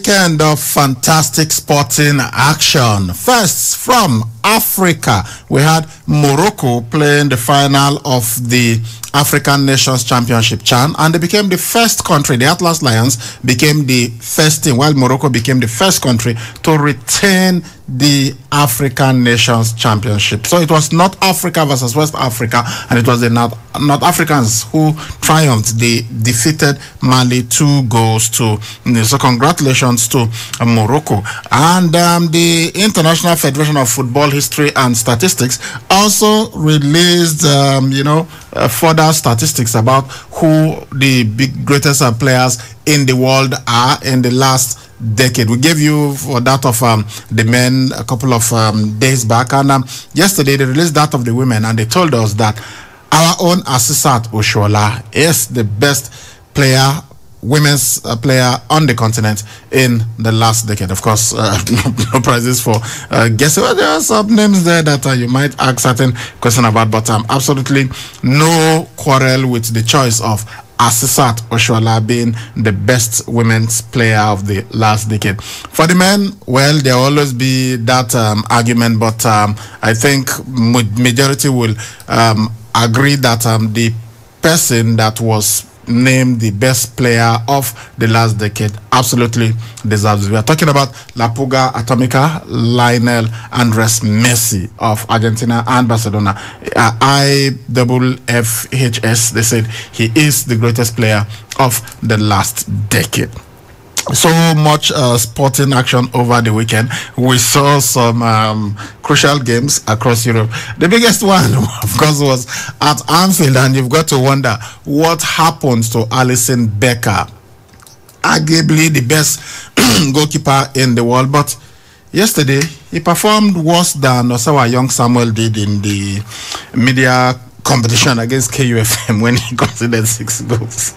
weekend of fantastic sporting action. First, from Africa, we had Morocco playing the final of the African Nations Championship CHAN, and they became the first country. The Atlas Lions became the first team, while Morocco became the first country to retain the African Nations Championship. So it was North Africa versus West Africa, and it was the North Africans who triumphed. They defeated Mali 2-0. So congratulations to Morocco. And the International Federation of Football History and Statistics also released, further statistics about who the greatest players in the world are in the last decade. We gave you for that of the men a couple of days back, and yesterday they released that of the women, and they told us that our own Asisat Oshoala is the best player, women's player on the continent in the last decade. Of course, no prizes for guessing. Well, there are some names there that you might ask certain question about, but absolutely no quarrel with the choice of Asisat Oshoala being the best women's player of the last decade. For the men, well, there will always be that argument, but I think majority will agree that the person that was named the best player of the last decade absolutely deserves it. We are talking about La Puga Atomica, Lionel Andres Messi of Argentina and Barcelona. IFFHS, they said he is the greatest player of the last decade. So much sporting action over the weekend. We saw some crucial games across Europe. The biggest one, of course, was at Anfield, and you've got to wonder what happened to Alisson Becker, arguably the best goalkeeper in the world. But yesterday, he performed worse than Osawa Young Samuel did in the media competition against KUFM when he conceded 6 goals.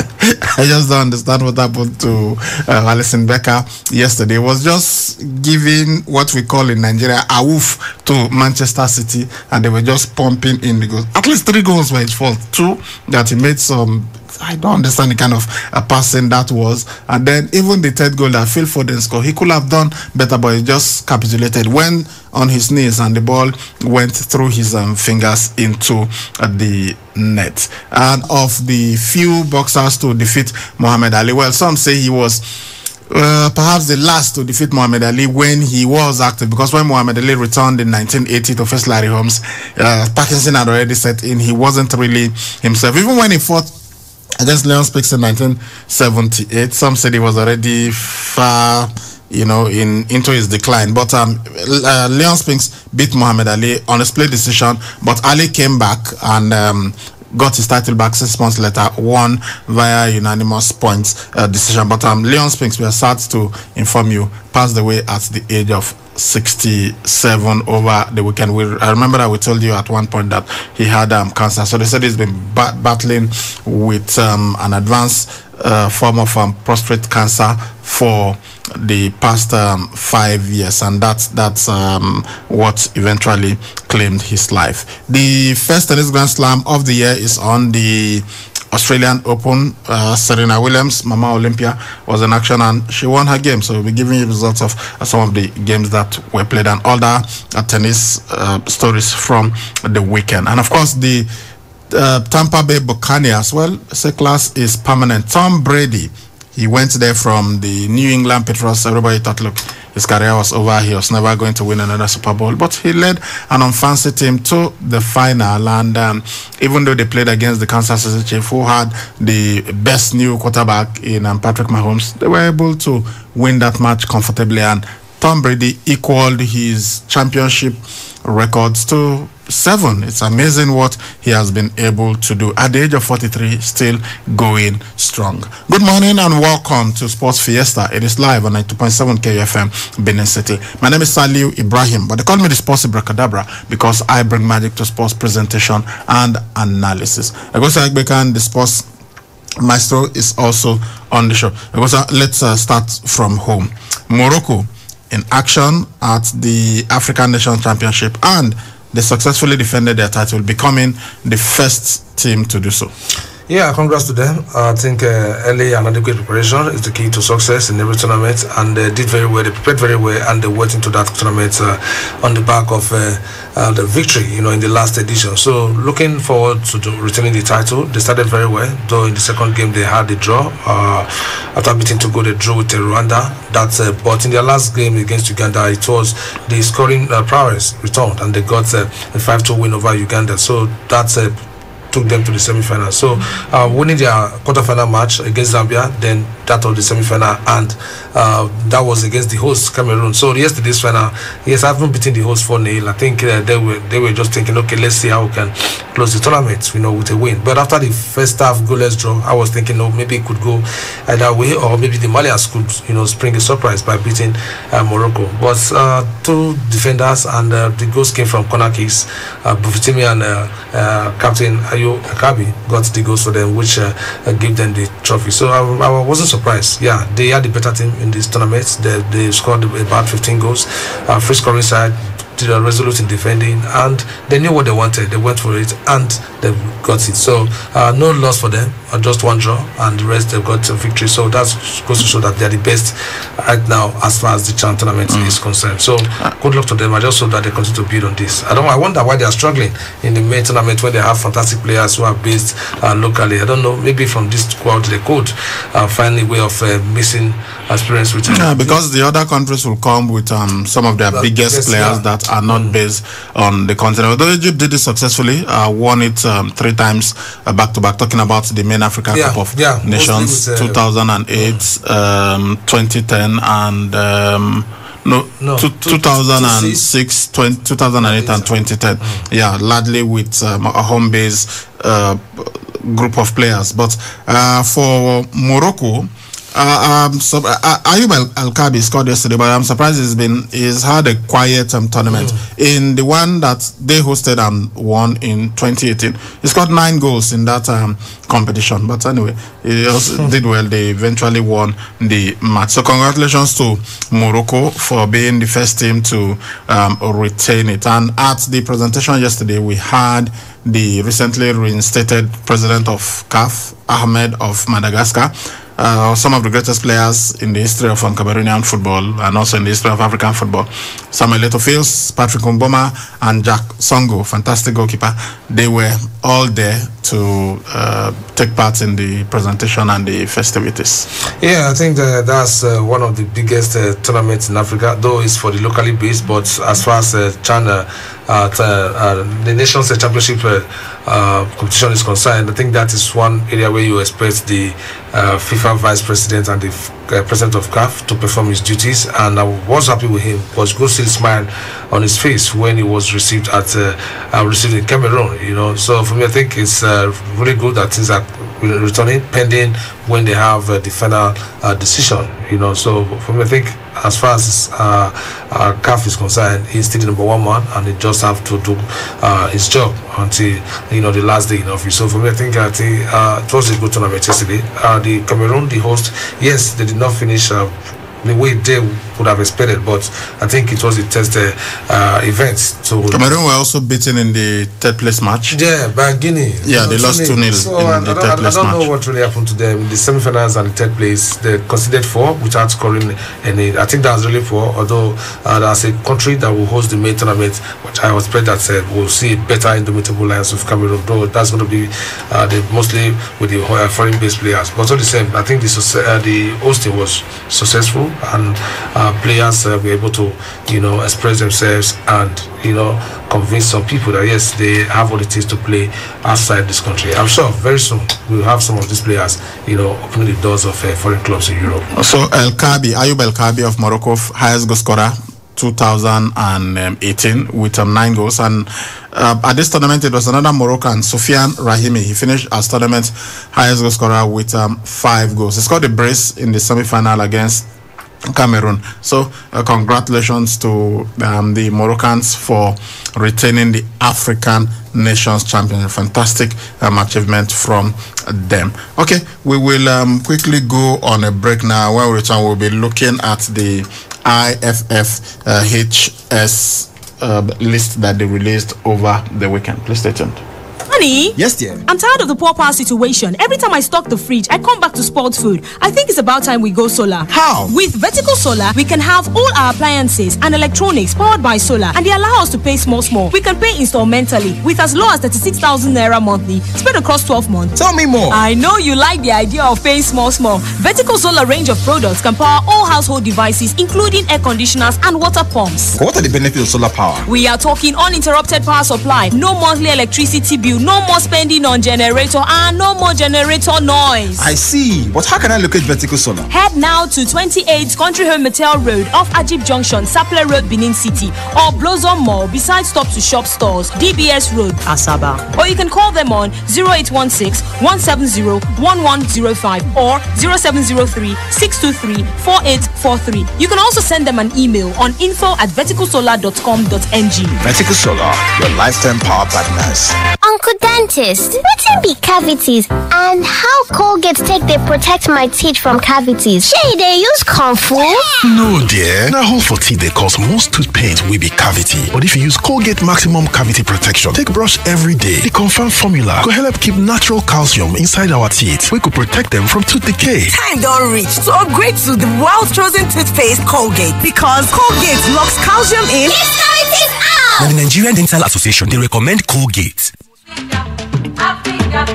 I just don't understand what happened to Alisson Becker yesterday. It was just giving what we call in Nigeria a woof to Manchester City, and they were just pumping in the goals. At least 3 goals were his fault. 2 that he made some, I don't understand the kind of passing that was. And then even the 3rd goal that Phil Foden scored, he could have done better, but he just capitulated, went on his knees, and the ball went through his fingers into the net. And of the few boxers to defeat Muhammad Ali, well, some say he was perhaps the last to defeat Muhammad Ali when he was active, because when Muhammad Ali returned in 1980 to face Larry Holmes, Parkinson had already set in. He wasn't really himself. Even when he fought against Leon Spinks in 1978, some said he was already far, into his decline. But Leon Spinks beat Muhammad Ali on a split decision, but Ali came back and got his title back 6 months later, won via unanimous points decision. But Leon Spinks, we are sad to inform you, passed away at the age of 67 over the weekend. I remember that we told you at one point that he had cancer. So they said he's been battling with an advanced form of prostate cancer for the past 5 years, and that's what eventually claimed his life. The first tennis Grand Slam of the year is on. The Australian Open. Serena Williams, Mama Olympia, was in action, and she won her game. So we'll be giving you results of some of the games that were played and other tennis stories from the weekend. And of course, the Tampa Bay Buccaneers, well, the class is permanent. Tom Brady, he went there from the New England Patriots. Everybody thought, look, his career was over. He was never going to win another Super Bowl. But he led an unfancy team to the final. And even though they played against the Kansas City Chiefs, who had the best new quarterback in Patrick Mahomes, they were able to win that match comfortably. And Tom Brady equaled his championship records to 7. It's amazing what he has been able to do at the age of 43, still going strong. Good morning and welcome to Sports Fiesta. It is live on 92.7 KFM, Benin City. My name is Saliu Ibrahim, but they call me the Sports Abracadabra because I bring magic to sports presentation and analysis. Agosa Agbekan, the sports maestro, is also on the show. Agosa, let's start from home. Morocco in action at the African Nations Championship, and they successfully defended their title, becoming the first team to do so. Yeah, congrats to them. I think early and adequate preparation is the key to success in every tournament, and they did very well. They prepared very well, and they went into that tournament on the back of the victory, in the last edition. So looking forward to retaining the title. They started very well, though in the second game they had the draw. After beating Togo, they drew with Rwanda. But in their last game against Uganda, it was the scoring prowess returned, and they got a 5-2 win over Uganda. So that's took them to the semi-final. So winning their quarter-final match against Zambia, then that was the semi-final, and that was against the host Cameroon. So yesterday's final, yes, I haven't beaten the host 4-0. I think they were just thinking, okay, let's see how we can close the tournament, with a win. But after the first half goalless draw, I was thinking, maybe it could go either way, or maybe the Malians could, spring a surprise by beating Morocco. But two defenders and the goals came from corner kicks. Bufitimi and Captain Ayo Akabi got the goals for them, which gave them the trophy. So I wasn't surprised. Yeah, they had the better team in this tournament. They scored about 15 goals. Free scoring side, resolute in defending, and they knew what they wanted. They went for it, and they got it. So no loss for them, just one draw, and the rest they've got a victory. So that goes to show that they're the best right now as far as the Chan tournament is concerned. So good luck to them. I just hope that they continue to build on this. I wonder why they are struggling in the main tournament when they have fantastic players who are based locally. I don't know, maybe from this squad they could find a way of missing experience with because the other countries will come with some of their biggest players that are not based on the continent. Although Egypt did it successfully, won it 3 times back to back, talking about the main Africa Cup of Nations, 2008, 2010, and 2006, 2008 and 2010. Yeah, largely with a home base group of players. But for Morocco, Ayub Al-Kabi scored yesterday, but I'm surprised he's had a quiet tournament. In the one that they hosted and won in 2018, he scored 9 goals in that competition. But anyway, he also did well. They eventually won the match. So congratulations to Morocco for being the first team to retain it. And at the presentation yesterday, we had the recently reinstated president of CAF, Ahmed of Madagascar. Some of the greatest players in the history of Cameroonian football and also in the history of African football. Samuel Eto'o, Patrick Mboma, and Jack Songo, fantastic goalkeeper. They were all there to take part in the presentation and the festivities. Yeah, I think that's one of the biggest tournaments in Africa, though it's for the locally based, but as far as China, the Nations Championship competition is concerned, I think that is one area where you expect the FIFA Vice President and the President of CAF to perform his duties, and I was happy with him. Was good to see a smile on his face when he was received in Cameroon. So for me, I think it's really good that things are returning pending when they have the final decision. So for me, I think as far as CAF is concerned, he's still the number 1 man, and he just have to do his job until the last day in office. So for me, I think it was a good tournament yesterday. The Cameroon, the host, yes, they did not finish the way they would have expected, but I think it was a test event. So Cameroon were also beaten in the 3rd place match. Yeah, by Guinea. Yeah, they lost 2-0 in the 3rd place match. I don't know what really happened to them in the semi-finals and the 3rd place. They conceded 4 without scoring any. I think that's really poor. Although there's a country that will host the main tournament, which I expect that we'll see better indomitable Lions of Cameroon. Though that's going to be mostly with the foreign-based players. But all the same, I think the hosting was successful, and players were able to express themselves and convince some people that yes, they have what it is to play outside this country. I'm sure very soon we'll have some of these players opening the doors of foreign clubs in Europe. So Ayub El-Kabi of Morocco, highest goal scorer 2018 with 9 goals, and at this tournament it was another Moroccan, Soufiane Rahimi. He finished as tournament highest goal scorer with 5 goals. He scored a brace in the semi-final against Cameroon. So congratulations to the Moroccans for retaining the African Nations Championship. Fantastic achievement from them. Okay, we will quickly go on a break now. When we return, we'll be looking at the IFFHS list that they released over the weekend. Please stay tuned. Honey? Yes, dear. I'm tired of the poor power situation. Every time I stock the fridge, I come back to spoiled food. I think it's about time we go solar. How? With Vertical Solar, we can have all our appliances and electronics powered by solar, and they allow us to pay small. We can pay installmentally with as low as 36,000 naira monthly, spread across 12 months. Tell me more. I know you like the idea of paying small. Vertical Solar range of products can power all household devices, including air conditioners and water pumps. What are the benefits of solar power? We are talking uninterrupted power supply, no monthly electricity bill, no more spending on generator, and no more generator noise. I see. But how can I locate Vertical Solar? Head now to 28 Country Home Metal Road off Ajib Junction, Sapele Road, Benin City, or Blossom Mall beside Stop to Shop stores, DBS Road, Asaba. Or you can call them on 0816 170 1105 or 0703 623 4843. You can also send them an email on info@verticalsolar.com.ng. Vertical Solar, your lifetime power partners. Uncle Dentist, wetin be cavities and how Colgate take dey protect my teeth from cavities? Shey dey use comfort? No dear, na hole for teeth dey cause most tooth pain wey be cavity. But if you use Colgate Maximum Cavity Protection, take brush every day. The confirmed formula go help keep natural calcium inside our teeth wey go protect them from tooth decay. Time don reach to upgrade to the world's chosen toothpaste Colgate, because Colgate locks calcium in. Keep cavities out! Now the Nigerian Dental Association, they recommend Colgate. Africa,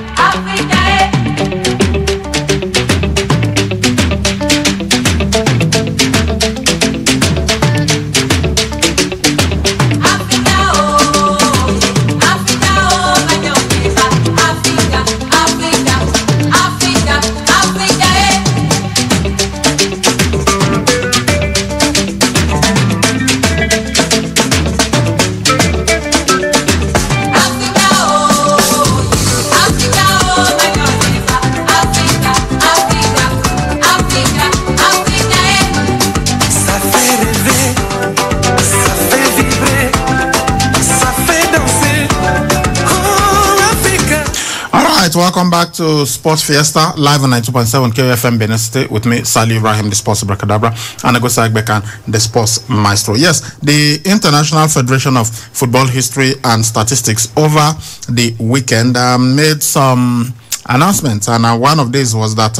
Welcome back to Sports Fiesta, live on 92.7 KFM Benin City with me, Sali Ibrahim, the Sports Abracadabra, and Agosa Agbekan, the Sports Maestro. Yes, the International Federation of Football History and Statistics over the weekend made some announcements, and one of these was that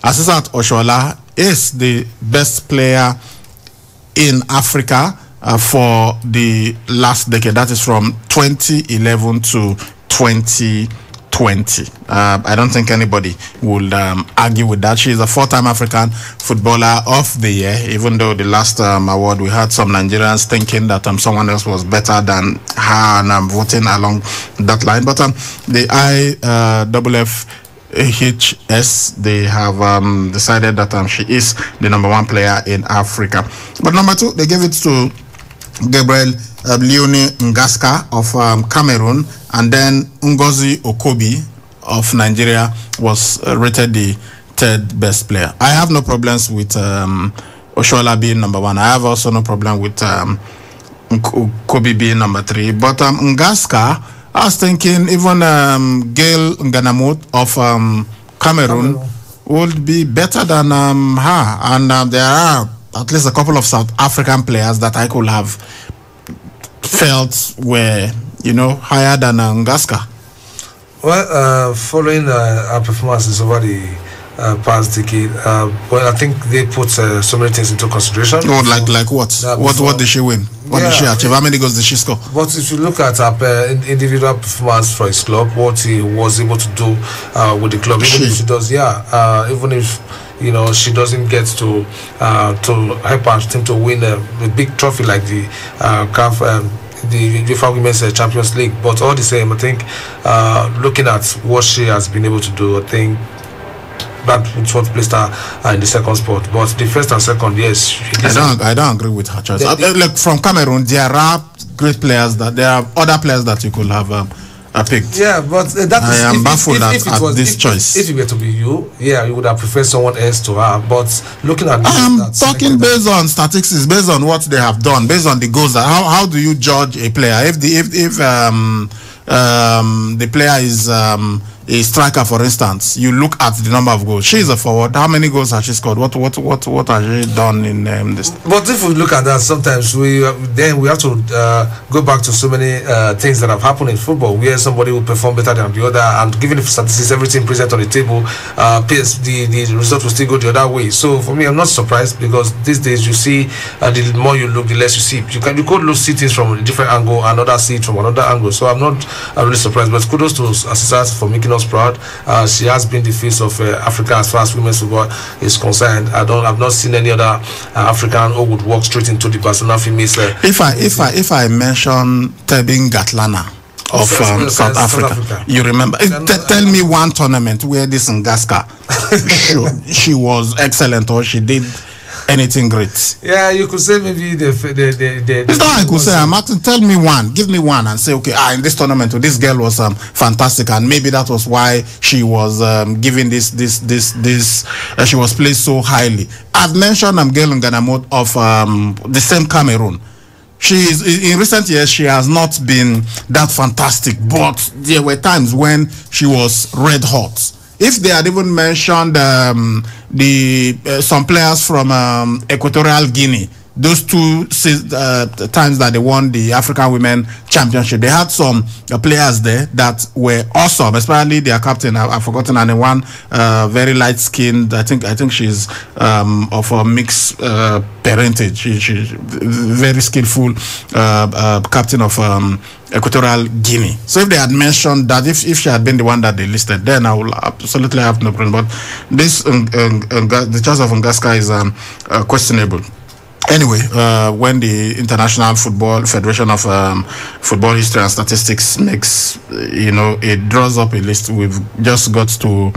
Asisat Oshoala is the best player in Africa for the last decade. That is from 2011 to 2020. I don't think anybody would argue with that. She is a four-time African Footballer of the Year, even though the last award we had some Nigerians thinking that someone else was better than her, and I'm voting along that line. But the IFFHS, they have decided that she is the #1 player in Africa. But number 2, they gave it to Gabriel Leonie Ngaska of Cameroon, and then Ngozi Okobi of Nigeria was rated the 3rd best player. I have no problems with Oshoala being #1. I have also no problem with Okobi being #3. But Ngaska, I was thinking even Gail Nganamut of Cameroon would be better than her. And there are at least a couple of South African players that I could have felt were, higher than Ngaska. Well, following our performances over the past decade, well, I think they put so many things into consideration. Oh, like what? What did she win? What did she achieve? How many goals did she score? But if you look at her individual performance for his club, what he was able to do with the club, even if she does, even if she doesn't get to help our team to win a big trophy like the CAF, the UEFA Women's Champions League. But all the same, I think looking at what she has been able to do, I think that's what placed her in the second spot. But the first and second, yes, I don't agree with her choice. Like from Cameroon, there are great players there are other players that you could have picked. Yeah, but that I am baffled at this choice. If it were to be you would have preferred someone else to her. But looking at talking based on statistics, based on what they have done, based on the goals. How do you judge a player if the player is a striker, for instance, you look at the number of goals. She is a forward. How many goals has she scored? What has she done in this? But if we look at that, sometimes we have to go back to so many things that have happened in football, where somebody will perform better than the other, and given the statistics, everything present on the table, the result will still go the other way. So for me, I'm not surprised, because these days you see, the more you look, the less you see. You could see things from a different angle, and others see it from another angle. So I'm not really surprised. But kudos to Asisat for making us proud. She has been the face of Africa as far as women's football is concerned. I've not seen any other African who would walk straight into the Barcelona females. If I mention Tebing Gatlana of South Africa, you remember? Tell me one tournament where this Ngaska she was excellent, or she did anything great. Yeah, you could say maybe it's not I could say. I'm asking, tell me one, give me one, and say, okay, in this tournament, this girl was fantastic, and maybe that was why she was given this she was placed so highly. I've mentioned Gail Nganamot of the same Cameroon. She is, in recent years, she has not been that fantastic, but there were times when she was red hot. If they had even mentioned some players from Equatorial Guinea, those two times that they won the African Women Championship, they had some players there that were awesome, especially their captain. I've forgotten her name. One very light skinned. I think she's of a mixed parentage. She's very skillful captain of Equatorial Guinea. So if they had mentioned that, if she had been the one that they listed, then I will absolutely have no problem. But this the choice of Ngaska is questionable. Anyway, when the International Football Federation of Football History and Statistics makes, it draws up a list, we've just got to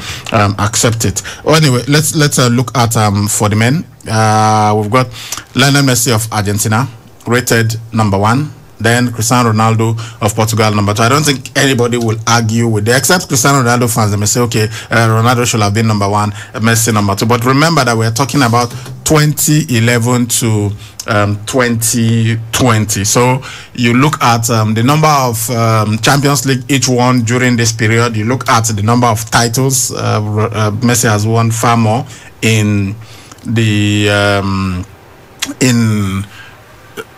accept it. Well, anyway, let's look at for the men. We've got Lionel Messi of Argentina, rated number 1. Then Cristiano Ronaldo of Portugal, number 2. I don't think anybody will argue with that, except Cristiano Ronaldo fans. They may say, okay, Ronaldo should have been number 1, Messi number 2. But remember that we're talking about 2011 to 2020. So you look at the number of Champions League each won during this period. You look at the number of titles. Messi has won far more in the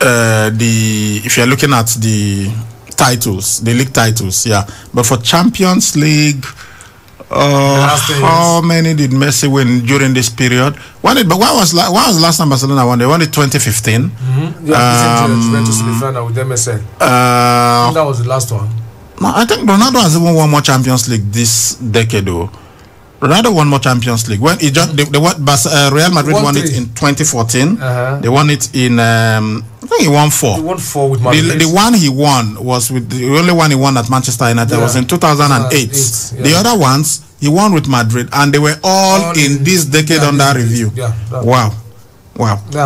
if you're looking at the titles, the league titles, yeah. But for Champions League, how many did Messi win during this period? When was the last time Barcelona won? They won it 2015. Yeah, Juventus semi-final with MSN. That was the last one. No, I think Ronaldo has even won more Champions League this decade, though. Ronaldo won more Champions League. When he just Real Madrid won it in 2014. They won it in I think he won 4. He won 4 with Madrid. The one he won was with the only one he won at Manchester United was in 2008. The other ones he won with Madrid, and they were all in this decade under review. Wow. Yeah, but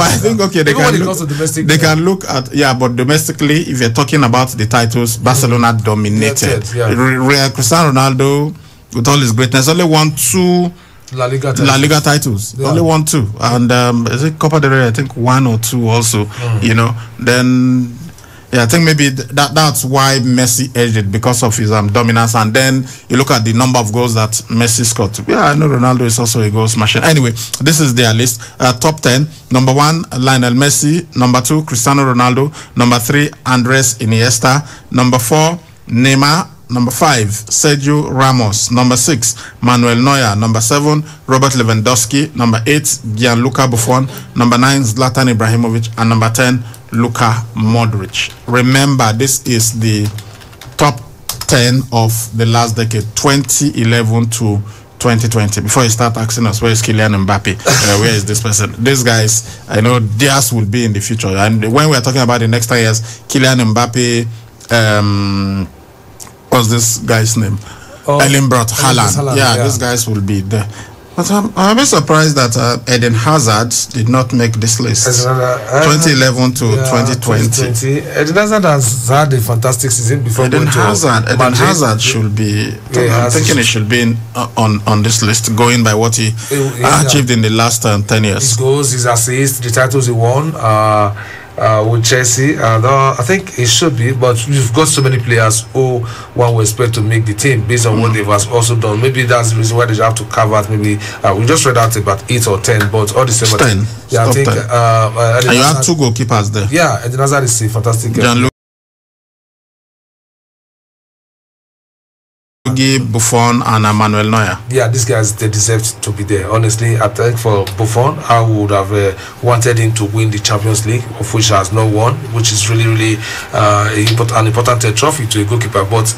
I think they can look at but domestically, if you're talking about the titles, Barcelona dominated. Cristiano Ronaldo, with all his greatness, only won 2 La Liga titles. Only 1, 2, and is it Copa del Rey? I think 1 or 2 also. Then. Yeah, I think maybe that's why Messi edged it, because of his dominance. And then you look at the number of goals that Messi scored. Yeah, I know Ronaldo is also a goal machine. Anyway, this is their list. Top 10. Number 1, Lionel Messi. Number 2, Cristiano Ronaldo. Number 3, Andres Iniesta. Number 4, Neymar. Number 5, Sergio Ramos. Number 6, Manuel Neuer. Number 7, Robert Lewandowski. Number 8, Gianluca Buffon. Number 9, Zlatan Ibrahimovic. And number 10, Luka Modric. Remember, this is the top 10 of the last decade, 2011 to 2020. Before you start asking us, where is Kylian Mbappe? Where is this person? These guys, I know theirs will be in the future. And when we're talking about the next 10 years, Kylian Mbappe, what's this guy's name? Erling Braut Haaland. Yeah, these guys will be there. But I'm a bit surprised that Eden Hazard did not make this list. 2011 to 2020. Eden Hazard has had a fantastic season before Eden Hazard should be. I'm thinking he should be on this list, going by what he achieved in the last 10 years. His goals, his assists, the titles he won. with Chelsea. I think it should be, but you've got so many players who one will expect to make the team based on what they've also done. Maybe that's the reason why they have to carve out. Maybe we just read out about 8 or 10, but all the same. 10. Yeah, I think. And you have 2 goalkeepers there. Yeah, Eden Hazard is a fantastic. Buffon and Manuel Neuer. Yeah, these guys, they deserve to be there. Honestly, I think for Buffon, I would have wanted him to win the Champions League, of which he has not won, which is really an important trophy to a goalkeeper. But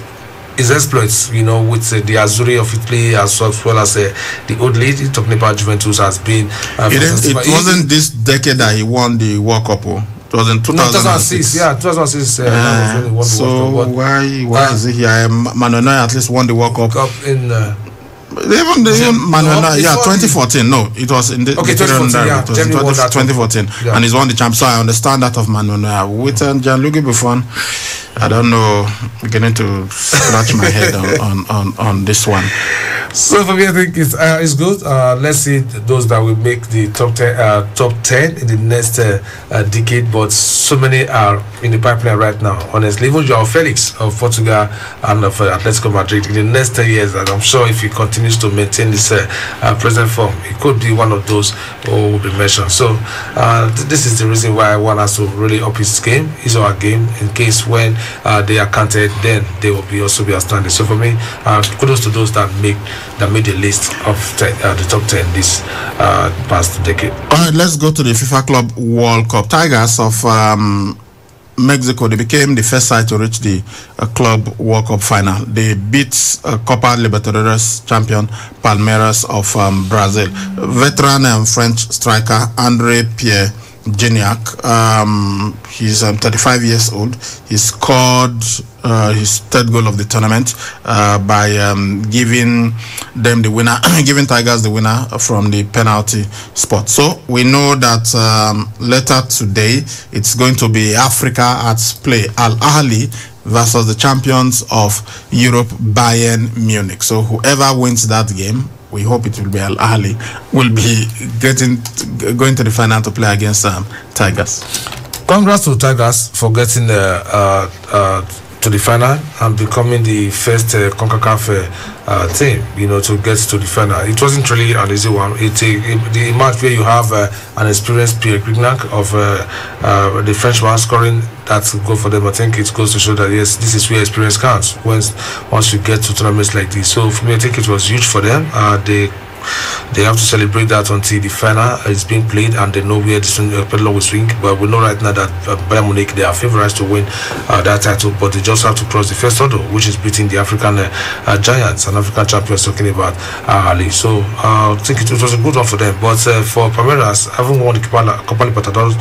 his exploits, with the Azzurri of Italy as well as the old lady talking about Juventus has been. It wasn't this decade that he won the World Cup. It was in 2006. Yeah, 2006. So why is it here? Manuel Neuer at least won the World Cup in. Even Manuel Neuer, 2014. No, it was in the 2014. Yeah, it was in 2014, yeah. And he's won the champ. So I understand that of Manuel Neuer. With Gianluigi Buffon, I don't know. I'm beginning to scratch my head on this one. So for me, I think it's good. Let's see those that will make the top 10 in the next decade. But so many are in the pipeline right now. Honestly, even Joao Felix of Portugal and of Atletico Madrid in the next 10 years, and I'm sure if he continues to maintain this present form, it could be one of those who will be mentioned. So this is the reason why one has to really up his game, his or her game, in case when they are counted, then they will also be outstanding. So for me, kudos to those that made the list of the top 10 this past decade. All right, let's go to the FIFA Club World Cup. Tigers of Mexico, they became the first side to reach the Club World Cup final. They beat Copa Libertadores champion Palmeiras of Brazil. Veteran French striker Andre Pierre Gignac, he's 35 years old. He scored his 3rd goal of the tournament by giving them the winner, giving Tigers the winner from the penalty spot. So we know that later today it's going to be Africa at play, Al Ahly versus the champions of Europe, Bayern Munich. So whoever wins that game, we hope it will be Al Ahly, will be going to the final to play against Tigers. Congrats to Tigers for getting to the final and becoming the first CONCACAF team, to get to the final. It wasn't really an easy one. The match where you have an experienced Pierre Gignac of the Frenchman scoring that goal for them. I think it goes to show that yes, this is where experience counts once you get to tournaments like this. So for me, I think it was huge for them. They have to celebrate that until the final is being played and they know where this pedal will swing. But we know right now that Bayern Munich, they are favorites to win that title, but they just have to cross the first hurdle, which is beating the African giants and African champions, talking about Ali. So I think it was a good one for them. But for Palmeiras, having won the Copa Libertadores,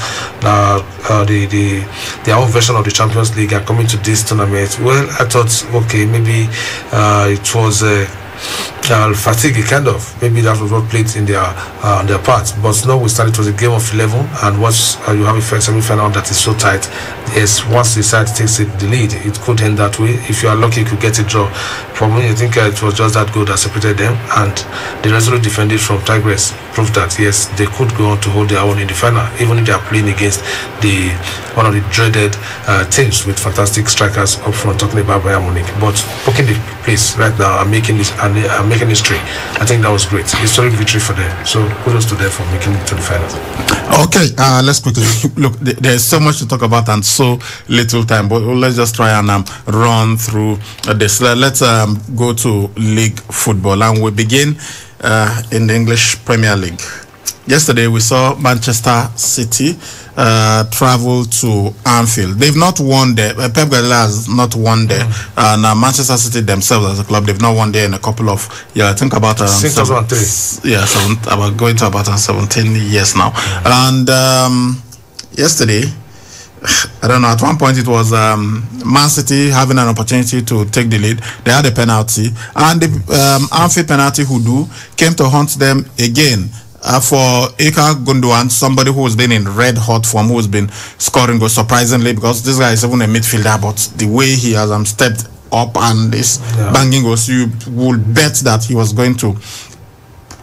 their own version of the Champions League, are coming to this tournament. Well, I thought, okay, maybe it was fatigue, kind of. Maybe that was what played in their part. But no, we started with a game of 11, and once you have a semi-final that is so tight, yes, once the side takes the lead, it could end that way. If you are lucky, you could get a draw. For me, I think it was just that goal that separated them, and the resolute defended from Tigers proved that yes, they could go on to hold their own in the final, even if they are playing against one of the dreaded teams with fantastic strikers up front, talking about Bayern Munich. But booking the place right now and making history, I think that was great. Historic victory for them. So kudos to them for making it to the finals. Okay, let's quickly look. There's so much to talk about and so little time, but let's just try and run through this. Let's go to league football, and we begin in the English Premier League. Yesterday we saw Manchester City travel to Anfield. They've not won there. Pep Guardiola has not won there. Now Manchester City themselves as a club, they've not won there in a couple of years. I think about 2003. Yeah, about going to about 17 years now. And yesterday, I don't know, at one point it was Man City having an opportunity to take the lead. They had a penalty, and the Anfield penalty hoodoo came to haunt them again. For Ilkay Gundogan, somebody who has been in red hot form, who has been scoring goals, surprisingly, because this guy is even a midfielder, but the way he has stepped up and is banging goals, you would bet that he was going to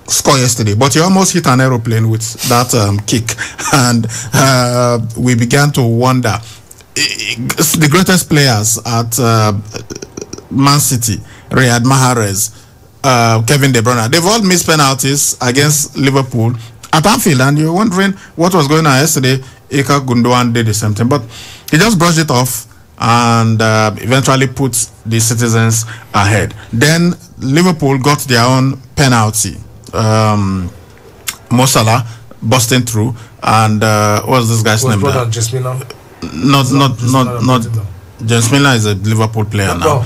score yesterday, but he almost hit an aeroplane with that kick, and we began to wonder. The greatest players at Man City, Riyad Mahrez, Kevin De Bruyne, they've all missed penalties against Liverpool at Anfield, and you're wondering what was going on yesterday. Ilkay Gundogan did the same thing, but he just brushed it off and eventually put the citizens ahead. Then Liverpool got their own penalty. Mo Salah busting through, and what was this guy's name? Not James Milner is a Liverpool player now.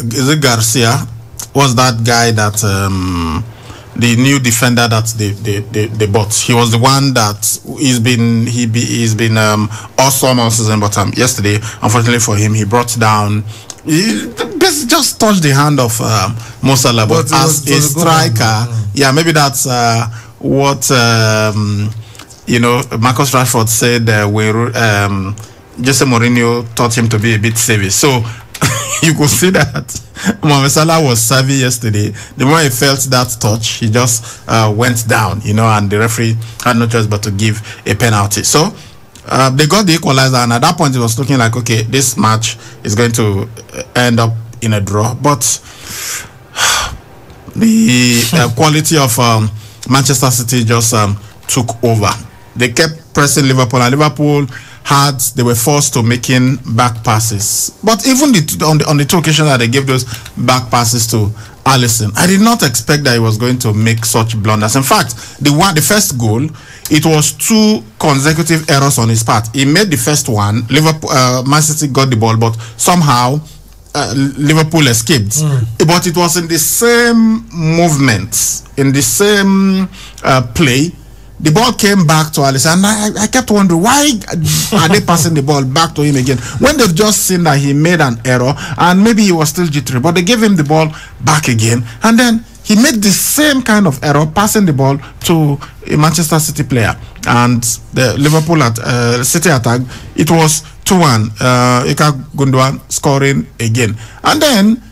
Is it Garcia? Was that guy that the new defender that they bought? He was the one that he's been awesome all season, but yesterday, unfortunately for him, he brought down. He just touched the hand of Mo Salah, but as a striker, yeah, maybe that's what Marcus Rashford said when Jose Mourinho taught him to be a bit savvy. So you could see that Mohamed Salah was savvy yesterday. The more he felt that touch, he just went down, and the referee had no choice but to give a penalty. So they got the equalizer, and at that point it was looking like, okay, this match is going to end up in a draw. But the quality of Manchester City just took over. They kept pressing Liverpool, and Liverpool they were forced to making back passes. But even on the two occasions that they gave those back passes to Alisson, I did not expect that he was going to make such blunders. In fact, the first goal, it was 2 consecutive errors on his part. He made the first one. Man City got the ball, but somehow Liverpool escaped. But it was in the same movement, in the same play. The ball came back to Alisson, and I kept wondering, why are they passing the ball back to him again when they've just seen that he made an error and maybe he was still jittery, but they gave him the ball back again, and then he made the same kind of error passing the ball to a Manchester City player, and the Liverpool City attack, it was 2-1. Ilkay Gundogan scoring again, and then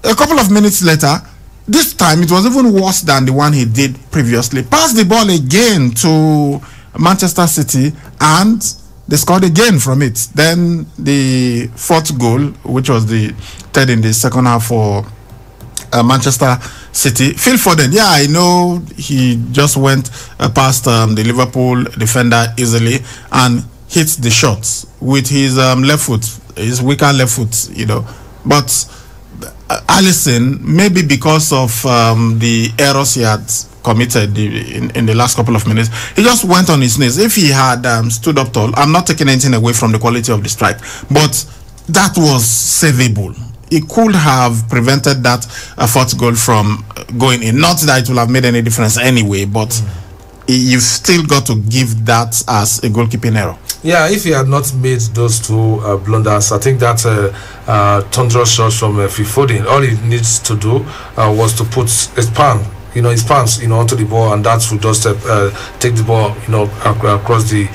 a couple of minutes later, this time it was even worse than the one he did previously. Passed the ball again to Manchester City, and they scored again from it. Then the 4th goal, which was the 3rd in the second half for Manchester City. Phil Foden, yeah, I know he just went past the Liverpool defender easily and hit the shots with his left foot, his weaker left foot, but Alisson, maybe because of the errors he had committed in the last couple of minutes, he just went on his knees. If he had stood up tall, I'm not taking anything away from the quality of the strike, but that was savable. He could have prevented that 4th goal from going in. Not that it will have made any difference anyway, but you've still got to give that as a goalkeeping error. Yeah, if he had not made those 2 blunders, I think that thunderous shot from Phil Foden, all he needs to do was to put his palms, onto the ball, and that would just take the ball, across the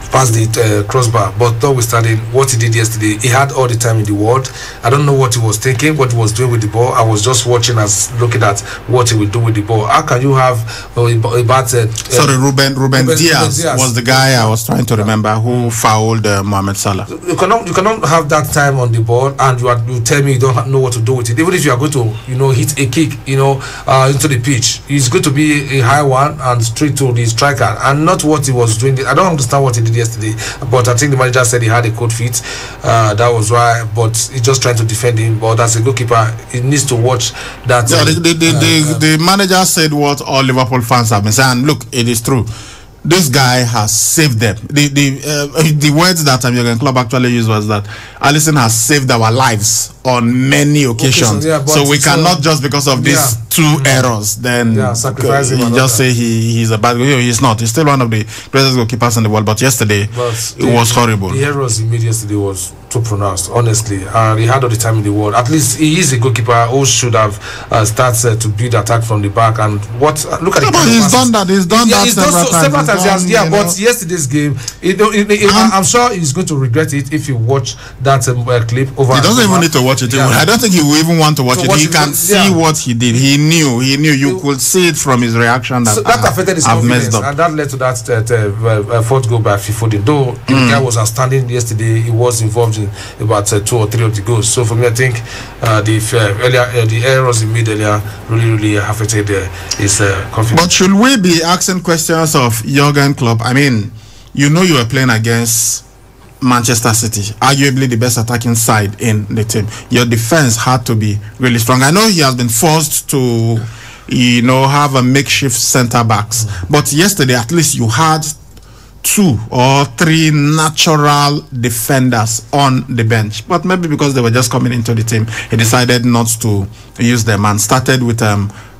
past the crossbar. But notwithstanding what he did yesterday, he had all the time in the world. I don't know what he was thinking, what he was doing with the ball. I was just watching, looking at what he would do with the ball. How can you have Ruben Diaz was the guy I was trying to remember who fouled Mohamed Salah. You cannot have that time on the ball, and you tell me you don't know what to do with it. Even if you are going to hit a kick into the pitch, it's going to be a high one and straight to the striker, and not what he was doing. I don't understand what he did yesterday, but I think the manager said he had a cold feet. That was why, but he's just trying to defend him. But as a goalkeeper, he needs to watch that. Yeah, the manager said what all Liverpool fans have been saying. Look, it is true. This guy has saved them. The words that Jurgen Klopp actually used was that Alisson has saved our lives on many occasions. So we cannot just because of these 2 errors then sacrifice him. Just say he's a bad guy. He's not. He's still one of the greatest goalkeepers in the world. But yesterday it was horrible. The errors he made yesterday was too pronounced, honestly. He had all the time in the world. At least he is a goalkeeper who should have started to build attack from the back. And look at He's done that. He's done that several sometimes he has, yeah, but yesterday's game, I'm sure he's going to regret it if you watch that clip over. He doesn't even need to watch it. Yeah. I don't think he will even want to watch it. He can see what he did. He knew. You could see it from his reaction that, so that affected his confidence, and that led to that fourth goal by Fifodin. Though the guy was outstanding yesterday, he was involved in about 2 or 3 of the goals. So for me, I think the errors he made earlier really affected his confidence. But should we be asking questions of Jurgen Klopp? I mean, you were playing against Manchester City, arguably the best attacking side in the team. Your defense had to be really strong. I know he has been forced to, have a makeshift center backs, but yesterday at least you had 2 or 3 natural defenders on the bench. But maybe because they were just coming into the team, he decided not to use them and started with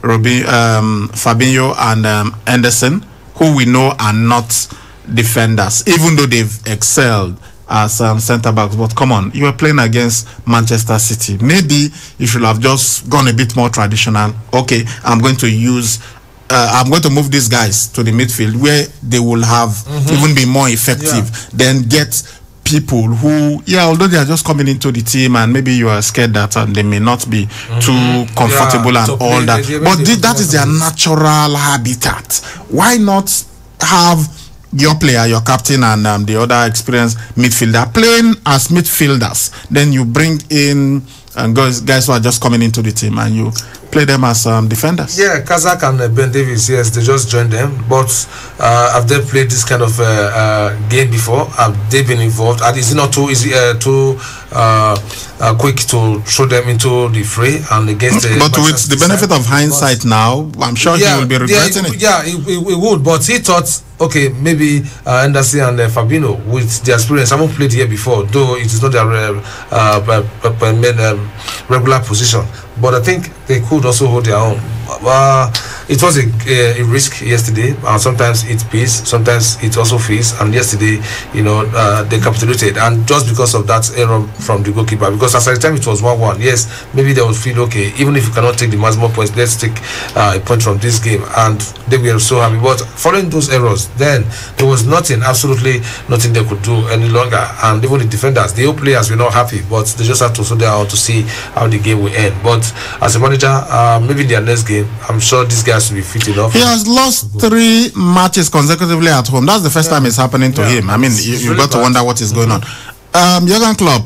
Fabinho and Anderson, who we know are not defenders, even though they've excelled as centre backs. But come on, you were playing against Manchester City. Maybe you should have just gone a bit more traditional. Okay, I'm going to move these guys to the midfield where they will have even be more effective. Then get people who, although they are just coming into the team and maybe you are scared that they may not be too comfortable and all that. But that is their natural habitat. Why not have your player, your captain, and the other experienced midfielder playing as midfielders? Then you bring in guys who are just coming into the team and you play them as defenders. Yeah, Kazak and Ben Davies, yes, they just joined them. But have they played this kind of game before? Have they been involved? And is it not too easy, too quick to throw them into the fray and against the? But with the benefit of hindsight now, I'm sure he will be regretting it. Yeah, he would. But he thought, okay, maybe Anderson and Fabinho, with their experience, haven't played here before, though it is not their regular position. But I think they could also hold their own. It was a risk yesterday, and sometimes it pays, sometimes it also fails. And yesterday, they capitulated, and just because of that error from the goalkeeper, because at the time it was 1-1. Yes, maybe they would feel okay, even if you cannot take the maximum points, let's take a point from this game, and they were so happy. But following those errors, then there was absolutely nothing they could do any longer. And even the defenders, the old players were not happy, but they just have to slow down to see how the game will end. But as a manager, maybe their next game, I'm sure this guy will be fit enough. He has lost 3 matches consecutively at home. That's the first time it's happening to him. I mean, you've got to wonder what is going on. Jurgen Klopp,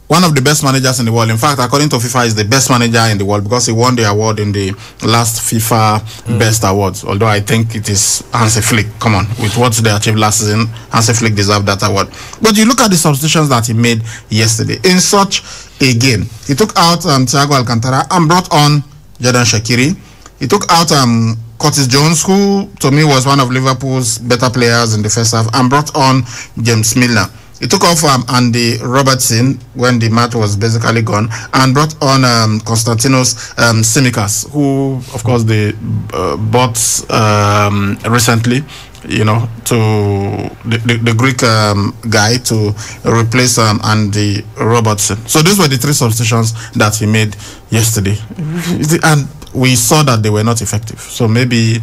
one of the best managers in the world. In fact, according to FIFA, is the best manager in the world because he won the award in the last FIFA Best Awards. Although I think it is Hansi Flick. Come on, with what they achieved last season, Hansi Flick deserved that award. But you look at the substitutions that he made yesterday. In such a game, he took out Thiago Alcantara and brought on Xherdan Shaqiri. He took out Curtis Jones, who to me was one of Liverpool's better players in the first half, and brought on James Milner. He took off Andy Robertson when the match was basically gone, and brought on Konstantinos Tsimikas, who, of course, they bought recently, to the Greek guy to replace Andy Robertson. So those were the 3 substitutions that he made yesterday, and we saw that they were not effective. So maybe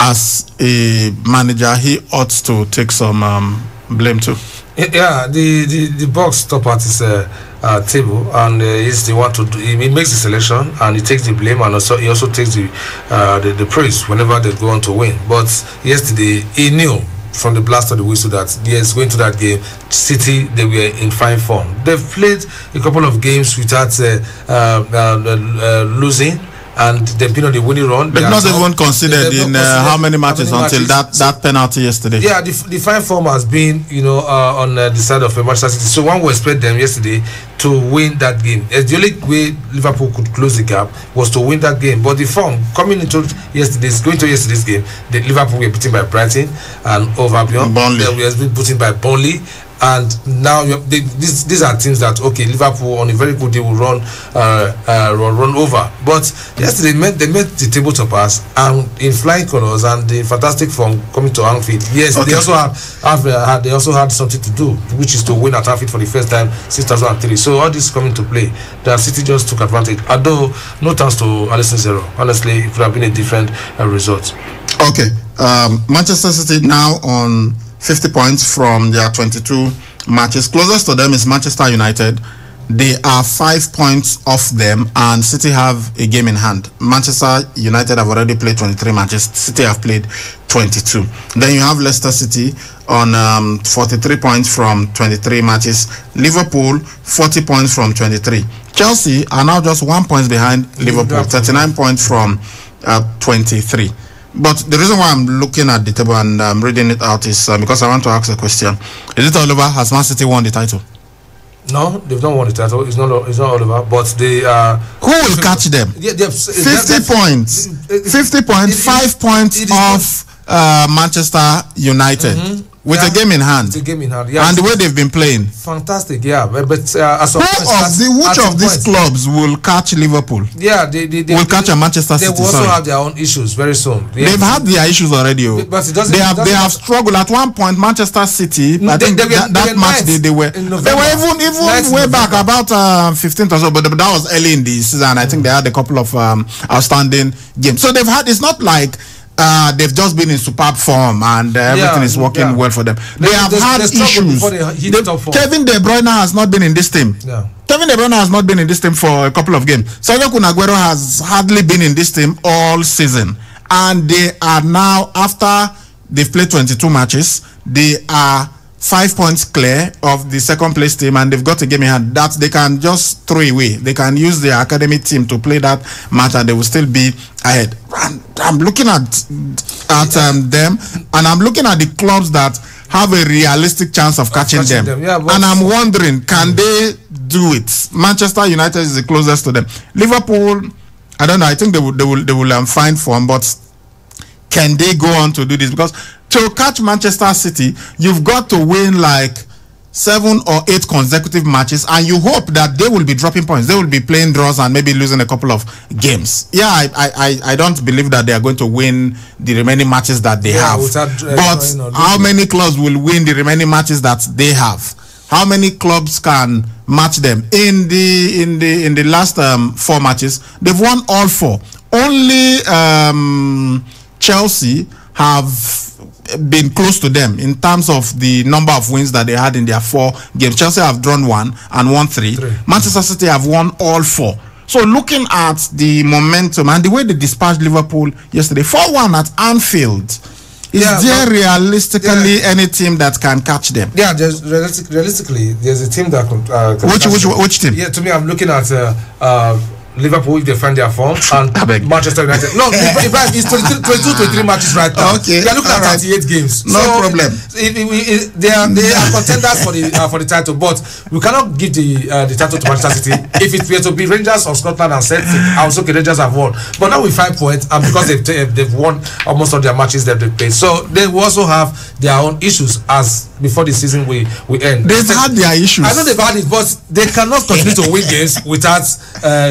as a manager, he ought to take some blame too. Yeah, the box top at his table, and he's the one to do. He makes the selection and he takes the blame, and also he also takes the praise whenever they go on to win. But yesterday he knew from the blast of the whistle that yes, going to that game, City, they were in fine form. They've played a couple of games without losing, and they've been on the winning run. They've not even considered in how many matches until that penalty yesterday. Yeah, the fine form has been, on the side of Manchester City. So one will expect them yesterday to win that game. The only way Liverpool could close the gap was to win that game. But the form going into yesterday's game, the Liverpool were beaten by Brighton and Overbeyond. They were beaten by Burnley. And now these are teams that Liverpool on a very good day will run over. But yesterday they met the table toppers and in flying colours and in fantastic form coming to Anfield. Yes, they also had something to do, which is to win at Anfield for the first time since 2003. So all this coming to play. The City just took advantage. Although no thanks to Alisson Zero. Honestly, it would have been a different result. Okay. Manchester City now on 50 points from their 22 matches. Closest to them is Manchester United. They are 5 points off them, and City have a game in hand. Manchester United have already played 23 matches. City have played 22. Then you have Leicester City on 43 points from 23 matches. Liverpool 40 points from 23. Chelsea are now just 1 point behind Liverpool, 39 points from 23. But the reason why I'm looking at the table and reading it out is because I want to ask a question. Is it all over? Has Man City won the title? No, they've not won the title. It's not all over. But they are. Who will catch them? 50 points. 50 points. 5 points off Manchester United. With a game in hand. With a game in hand, yeah. And the way they've been playing. Fantastic, yeah. But which of these clubs will catch Liverpool? Yeah, they will catch a Manchester City. They will also have their own issues very soon. They've had their issues already. But it doesn't, they have struggled. At one point, Manchester City, I think that match they were even way back about 15th or so, but that was early in the season. I think they had a couple of outstanding games. So they've had, it's not like they've just been in superb form and everything is working well for them. They have had issues. Kevin De Bruyne has not been in this team. Kevin De Bruyne has not been in this team for a couple of games. Sergio Kun Aguero has hardly been in this team all season. And they are now, after they've played 22 matches, they are 5 points clear of the second place team, and they've got a game in hand that they can just throw away. They can use their academy team to play that match and they will still be ahead. I'm looking at them, and I'm looking at the clubs that have a realistic chance of catching them. Yeah, and I'm wondering, can they do it? Manchester United is the closest to them. Liverpool, I don't know. I think they will find form, but can they go on to do this? Because to catch Manchester City, you've got to win like 7 or 8 consecutive matches, and you hope that they will be dropping points. They will be playing draws and maybe losing a couple of games. Yeah, I don't believe that they are going to win the remaining matches that they have. But how many clubs will win the remaining matches that they have? How many clubs can match them? In the last 4 matches, they've won all 4. Only Chelsea have been close to them in terms of the number of wins that they had in their 4 games. Chelsea have drawn 1 and won 3. Manchester City have won all 4. So looking at the momentum and the way they dispatched Liverpool yesterday, 4-1 at Anfield, is there realistically any team that can catch them? Yeah, realistically, there's a team that could which team? Yeah, to me, I'm looking at Liverpool if they find their form, and Manchester United. No, it's 22-23 matches right now. Okay, they're looking at 38 games. No problem. They are contenders for the title, but we cannot give the title to Manchester City. If it were to be Rangers of Scotland and Celtic, I was okay. Rangers have won, but now with 5 points, and because they've won almost all their matches that they've played, so they will also have their own issues as before the season we end. They've had their issues. I know they've had it, but they cannot continue to win games without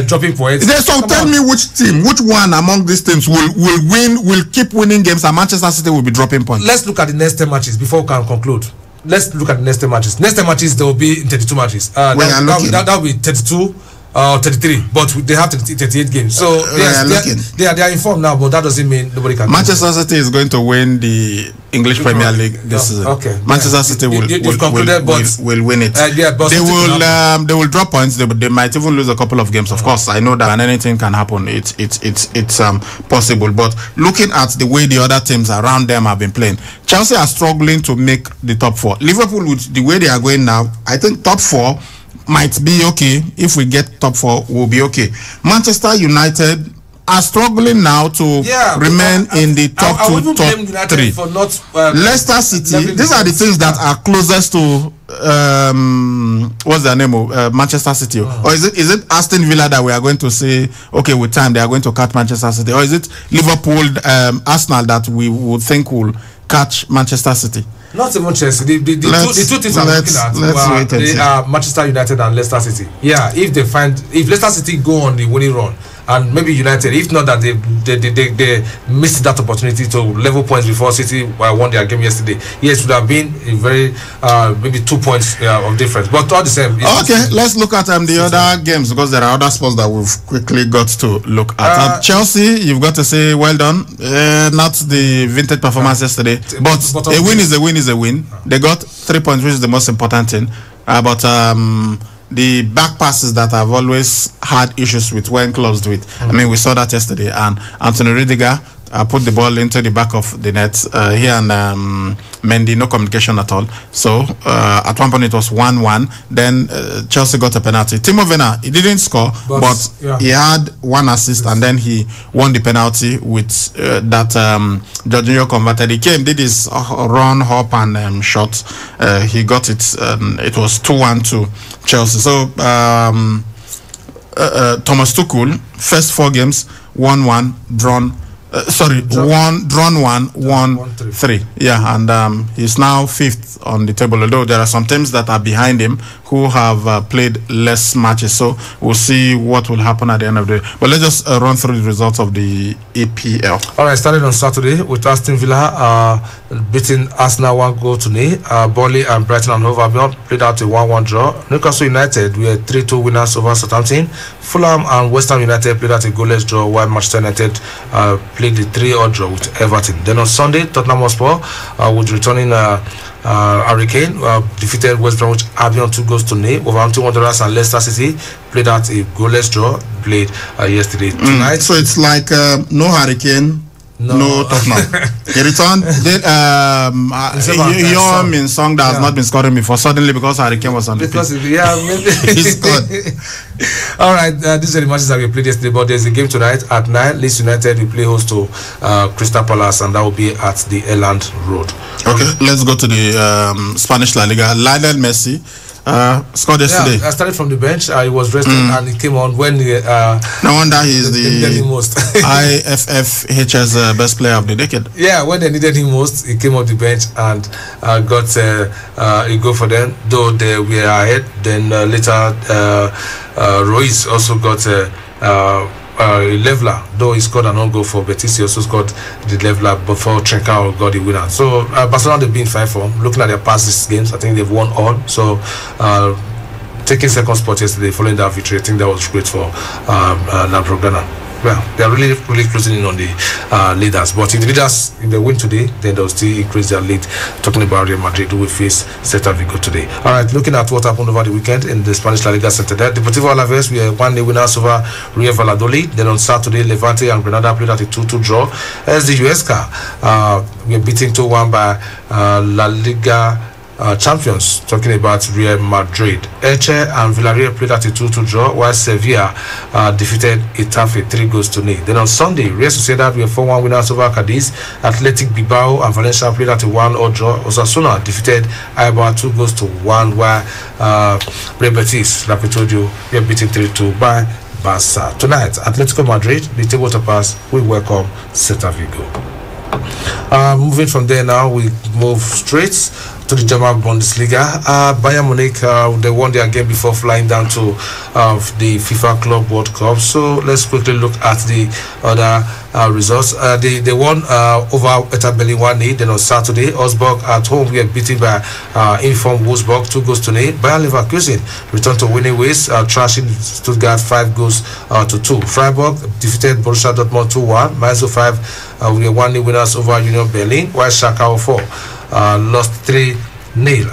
dropping points. So tell me which one among these teams will keep winning games and Manchester City will be dropping points. Let's look at the next 10 matches before we can conclude. Let's look at the next 10 matches. Next 10 matches there will be in 32 matches. That will be 32 33, but they have 38 games. So yes, they are informed now, but that doesn't mean nobody can. Manchester City is going to win the English Premier League this season. Okay. Manchester City will win it. They will drop points. They might even lose a couple of games. Of course, I know that, and anything can happen. It's possible. But looking at the way the other teams around them have been playing, Chelsea are struggling to make the top 4. Liverpool, with the way they are going now, I think top 4 might be okay. If we get top 4, we'll be okay. Manchester United are struggling now to remain in the top 2, top 3. For not, Leicester City, these are the things that are closest to what's their name? Manchester City. Or is it Aston Villa that we are going to say, okay, with time they are going to catch Manchester City? Or is it Liverpool, Arsenal that we would think will catch Manchester City? Not even Chelsea. The two teams I'm looking at are Manchester United and Leicester City. Yeah, if Leicester City go on the winning run and maybe United, if not that they missed that opportunity to level points before City won their game yesterday. Yes, it would have been a very maybe 2 points of difference, but all the same. Okay, let's look at the other games, because there are other sports that we've quickly got to look at. Chelsea, you've got to say well done. Not the vintage performance yesterday, but a win is a win is a win. They got 3 points, which is the most important thing. But the back passes that I've always had issues with when closed with. I mean, we saw that yesterday, and Anthony Rudiger put the ball into the back of the net. He and Mendy, no communication at all. So at one point it was 1-1. Then Chelsea got a penalty. Timo Werner, he didn't score, but he had one assist, and then he won the penalty with that Jorginho converted. He came, did his run, hop, and shot. He got it. It was 2-1 to Chelsea. So Thomas Tuchel, first 4 games, 1-1, drawn. Drawn 1-3. Yeah, and he's now 5th on the table, although there are some teams that are behind him who have played less matches. So we'll see what will happen at the end of the day. But let's just run through the results of the EPL. All right, started on Saturday with Aston Villa beating Arsenal 1-0. Burnley and Brighton and Hove Albion played out a 1-1 draw. Newcastle United were 3-2 winners over Southampton. Fulham and West Ham United played out a goalless draw, while Manchester United played the 3-0 draw with Everton. Then on Sunday, Tottenham Hotspur with returning Hurricane defeated West Bromwich Albion 2-0. Wolverhampton Wanderers and Leicester City played out a goalless draw played yesterday. Tonight, so it's like no Hurricane. No Tottenham. He returned. Heung-min Son that has not been scoring before, suddenly because Hurricane was on the pitch. He scored. All right, these are the matches that we played yesterday, but there's a game tonight at 9. Leeds United will play host to Crystal Palace, and that will be at the Elland Road. Okay, let's go to the Spanish La Liga. Lionel Messi scored yesterday. I started from the bench. He was resting and he came on when no wonder he's the most IFFH's best player of the decade. Yeah, when they needed him most, he came off the bench and got a goal for them, though they were ahead. Then later Ruiz also got a leveler, though he scored an own goal for Betis. He also scored the leveler before Trincao got the winner. So Barcelona, they've been in fine form. Looking at their past games, I think they've won all. So taking second spot yesterday following that victory, I think that was great for Blaugrana. Well, they are really closing in on the leaders. But if the leaders, if they win today, then they'll still increase their lead. Talking about Real Madrid, who will face Celta Vigo today. All right, looking at what happened over the weekend in the Spanish La Liga Santander. Deportivo Alaves, we are 1-0 winners over Real Valladolid. Then on Saturday, Levante and Granada played at a 2-2 draw. SD Huesca, we are beaten 2-1 by La Liga champions, talking about Real Madrid. Elche and Villarreal played at a 2-2 draw, while Sevilla defeated Getafe 3-0. Then on Sunday, Real Sociedad were 4-1 winners over Cadiz. Athletic Bilbao and Valencia played at a 1-0 draw. Osasuna defeated Eibar 2-1, while Real Betis, like we told you, we are beaten 3-2 by Barca. Tonight, Atletico Madrid, the table toppers, will welcome Celta Vigo. Moving from there now, we move straight to the German Bundesliga. Bayern Munich, they won their game before flying down to the FIFA Club World Cup. So let's quickly look at the other results. They won over Hertha Berlin 1-0. Then on Saturday, Augsburg at home we are beaten by informed Wolfsburg 2-0. Bayern Leverkusen returned to winning ways, trashing Stuttgart 5-2. Freiburg defeated Borussia Dortmund 2-1. Mainz 05 we are 1-0 winners over Union Berlin, while Schalke 04 lost 3-0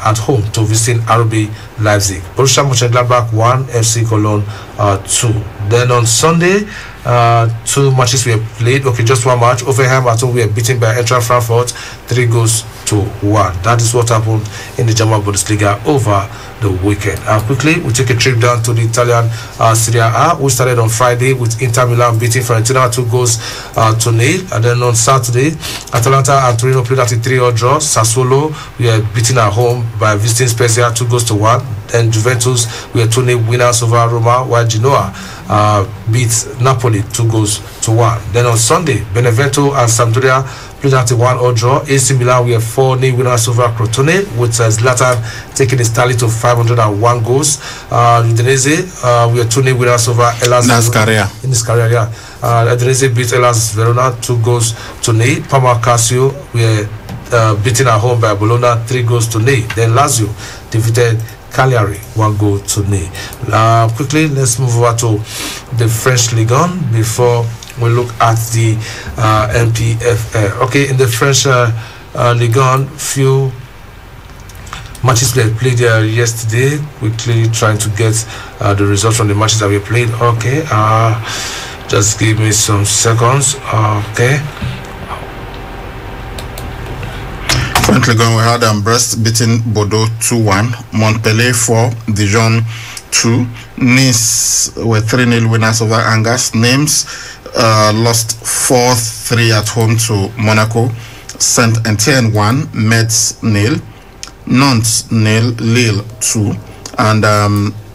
at home to visiting RB Leipzig. Borussia Mönchengladbach 1, FC Cologne 2. Then on Sunday, 2 matches were played. Okay, just one match. Hoffenheim at home we were beaten by Eintracht Frankfurt 3-1. That is what happened in the German Bundesliga over the weekend. Quickly, we take a trip down to the Italian Serie A, which started on Friday with Inter Milan beating Fiorentina 2-0. And then on Saturday, Atalanta and Torino played at a 3-0 draw. Sassuolo we are beaten at home by visiting Spezia 2-1. Then Juventus we are 2-0 winners over Roma, while Genoa beat Napoli 2-1. Then on Sunday, Benevento and Sampdoria played out a 1-1 draw. AC Milan were 4-0 winners over Crotone, with Zlatan taking his tally to 501 goals. Udinese were 2-0 winners over Hellas Verona. In his career, yeah. Udinese beat Hellas Verona 2-0. Parma Calcio were beaten at home by Bologna 3-0. Then Lazio defeated Cagliari 1-0. Quickly, let's move over to the French Ligue 1 before we look at the NPFL. Okay, in the French Ligue 1, few matches that played yesterday. Quickly trying to get the results from the matches that we played. Okay, just give me some seconds. Okay. French Ligue 1, we had Brest beating Bordeaux 2-1, Montpellier 4, Dijon 2, Nice were 3-0 winners over Angers. Nimes lost 4-3 at home to Monaco. Saint-Etienne 1, Metz 0, Nantes 0, Lille 2, and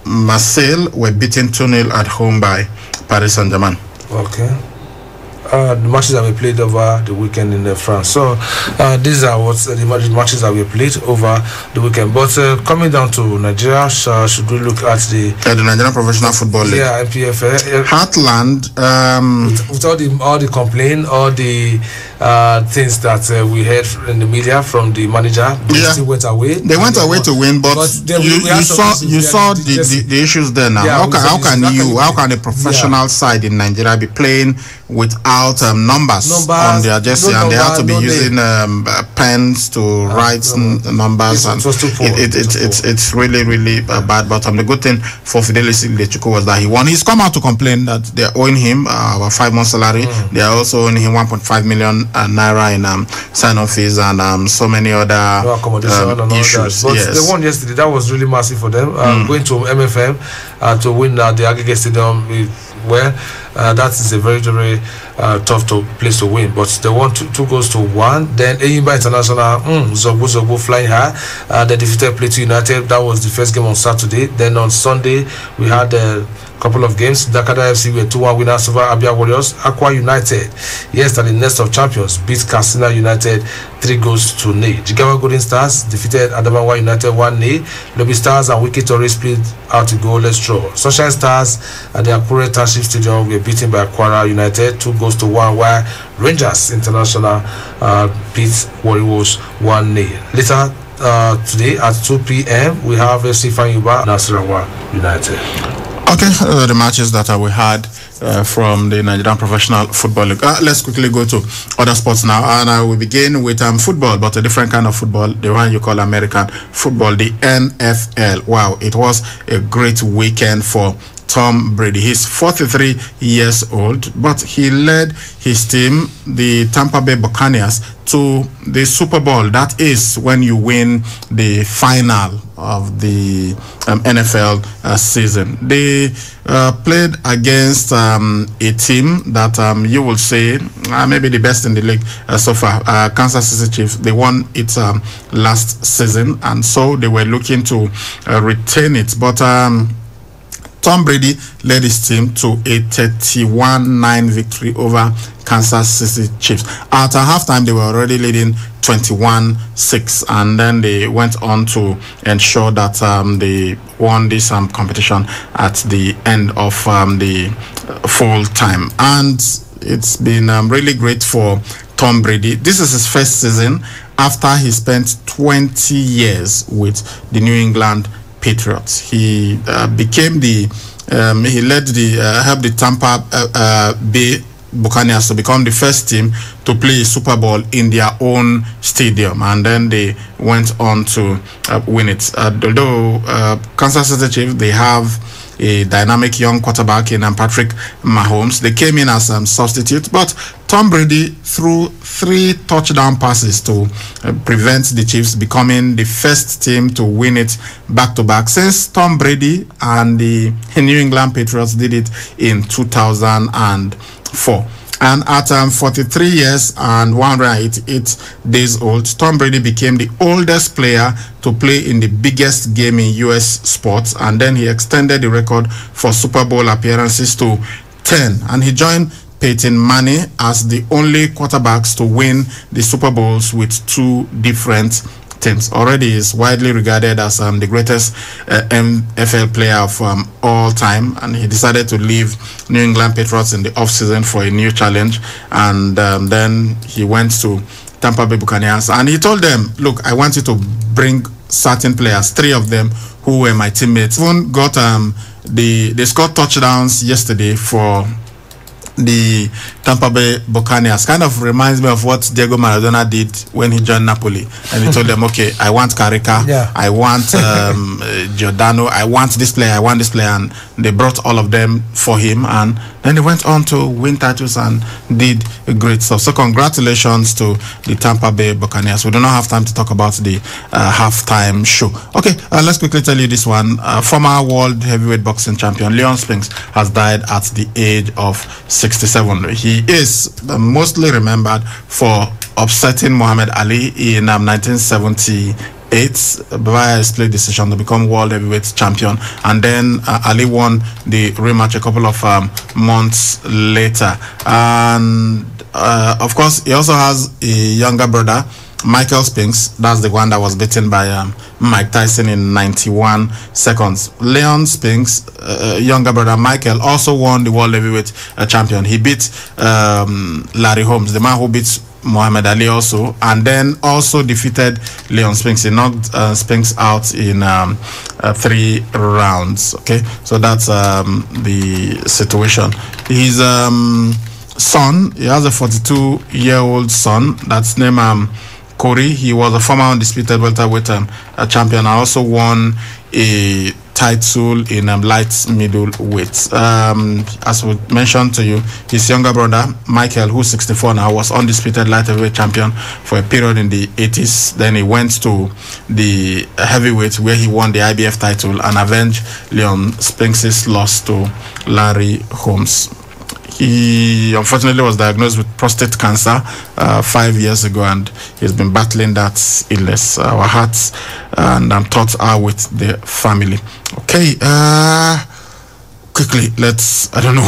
Marseille were beaten 2-0 at home by Paris Saint-Germain. Okay. The matches that we played over the weekend in France. So these are what the matches that we played over the weekend. But coming down to Nigeria, should we look at the Nigerian Professional Football League? Yeah, NPFL. Heartland. With all the complaint, all the things that we heard in the media from the manager, they still went away. They went away to win, but you saw the issues there now. Yeah, how can a professional side in Nigeria be playing without numbers on their jersey, and they have to be using pens to write numbers, and it's really bad. But the good thing for Fidelis Ilechukwu was that he won. He's come out to complain that they're owing him about 5 months salary. They are also owing him 1.5 million naira in sign-on fees and so many other issues. But they won yesterday. That was really massive for them. Going to MFM to win the aggregate stadium, where that is a very, very tough place to win. But they won 2-1. Then Eyimba International, Zogbo flying high. They defeated Plateau United. That was the first game on Saturday. Then on Sunday, we had a couple of games. Dakada FC were 2-1 winners over Abia Warriors. Aqua United, yes, and the Nest of Champions, beat Katsina United 3-0. Jigawa Golden Stars defeated Adamawa United 1-0. Lobby Stars and Wiki Tourist split out a goalless draw. Sunshine Stars at the Akure Township Stadium were beaten by Kwara United 2-1, while Rangers International beat Warriors 1-0. Later today at 2 p.m. we have FC Fanyuba Nasarawa United. Okay, the matches that we had from the Nigerian Professional Football League. Let's quickly go to other sports now, and I will begin with football, but a different kind of football, the one you call American football, the NFL. Wow, it was a great weekend for Tom Brady. He's 43 years old, but he led his team, the Tampa Bay Buccaneers, to the Super Bowl. That is when you win the final of the NFL season. They played against a team that you will say maybe the best in the league so far, Kansas City Chiefs. They won it last season, and so they were looking to retain it. But Tom Brady led his team to a 31-9 victory over Kansas City Chiefs. At halftime, they were already leading 21-6, and then they went on to ensure that they won this competition at the end of the full time. And it's been really great for Tom Brady. This is his first season after he spent 20 years with the New England Patriots. He became the he led the helped the Tampa Bay Buccaneers to become the first team to play a Super Bowl in their own stadium, and then they went on to win it. Although Kansas City Chiefs, they have a dynamic young quarterback in Patrick Mahomes. They came in as substitute, but Tom Brady threw 3 touchdown passes to prevent the Chiefs becoming the first team to win it back-to-back since Tom Brady and the New England Patriots did it in 2004. And at 43 years and 188 days old, Tom Brady became the oldest player to play in the biggest game in U.S. sports, and then he extended the record for Super Bowl appearances to 10, and he joined Peyton Manning as the only quarterbacks to win the Super Bowls with 2 different teams. Already is widely regarded as the greatest NFL player of all time, and he decided to leave New England Patriots in the offseason for a new challenge, and then he went to Tampa Bay Buccaneers, and he told them, look, I want you to bring certain players, 3 of them who were my teammates. Even got they scored touchdowns yesterday for the Tampa Bay Buccaneers. Kind of reminds me of what Diego Maradona did when he joined Napoli, and he told them, okay, I want Carica, I want Giordano, I want this player, and they brought all of them for him, and then they went on to win titles and did great stuff. So congratulations to the Tampa Bay Buccaneers. We do not have time to talk about the halftime show. Okay, let's quickly tell you this one. Former world heavyweight boxing champion Leon Spinks has died at the age of 67. He is mostly remembered for upsetting Muhammad Ali in 1978 by a split decision to become world heavyweight champion, and then Ali won the rematch a couple of months later. And of course, he also has a younger brother, Michael Spinks. That's the one that was beaten by Mike Tyson in 91 seconds. Leon Spinks' younger brother Michael also won the world heavyweight champion. He beat Larry Holmes, the man who beat Muhammad Ali also, and then also defeated Leon Spinks. He knocked Spinks out in 3 rounds. Okay, so that's the situation. His son, he has a 42-year-old son that's named Corey. He was a former undisputed welterweight champion. I also won a title in light middleweight. As we mentioned to you, his younger brother Michael, who's 64 now, was undisputed light heavyweight champion for a period in the 80s. Then he went to the heavyweight where he won the IBF title and avenged Leon Spinks' loss to Larry Holmes. He unfortunately was diagnosed with prostate cancer 5 years ago, and he's been battling that illness. Our hearts and thoughts are with the family. Okay, quickly, let's, I don't know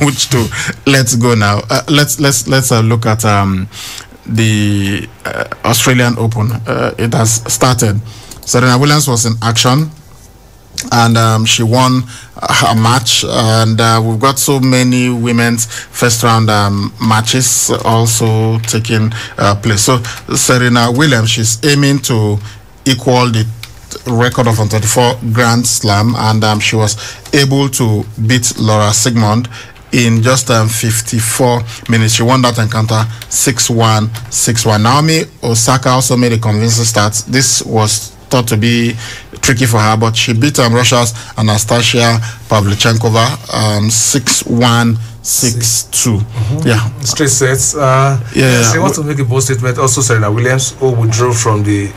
which to, let's go now. Let's look at the Australian Open. It has started. Serena Williams was in action, and she won a match, and we've got so many women's first round matches also taking place. So Serena Williams, she's aiming to equal the record of 24 Grand Slam, and she was able to beat Laura Sigmund in just 54 minutes. She won that encounter 6-1, 6-1. Naomi Osaka also made a convincing start. This was thought to be tricky for her, but she beat Russia's Anastasia Pavlyuchenkova 6-1, 6-2. Yeah, straight sets. She wants to make a bold statement. Also, Serena Williams, who withdrew from the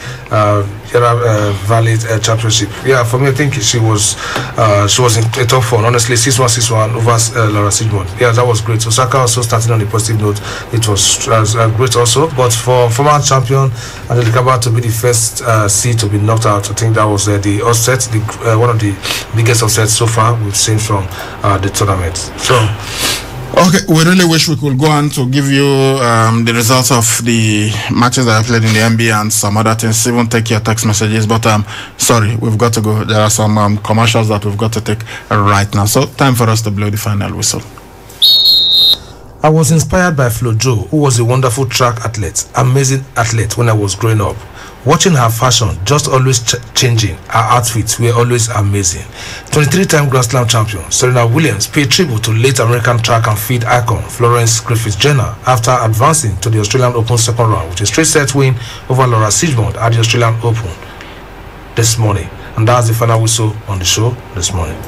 Yarra Valley Championship. Yeah, for me, I think she was in a top form. Honestly, 6-1, 6-1 over Laura Sigmund. Yeah, that was great. Osaka also starting on a positive note. It was great also. But for former champion Angelique Kerber to be the first seed to be knocked out, I think that was the upset, one of the biggest upsets so far we've seen from the tournament. So. Okay, we really wish we could go on to give you the results of the matches that I played in the NBA and some other things, even take your text messages, but sorry, we've got to go. There are some commercials that we've got to take right now. So time for us to blow the final whistle. I was inspired by Flo Jo, who was a wonderful track athlete, amazing athlete when I was growing up. Watching her fashion, just always changing, her outfits were always amazing. 23-time Grand Slam champion Serena Williams paid tribute to late American track and field icon Florence Griffith Joyner after advancing to the Australian Open second round with a straight set win over Laura Sigmund at the Australian Open this morning. And that's the final whistle on the show this morning.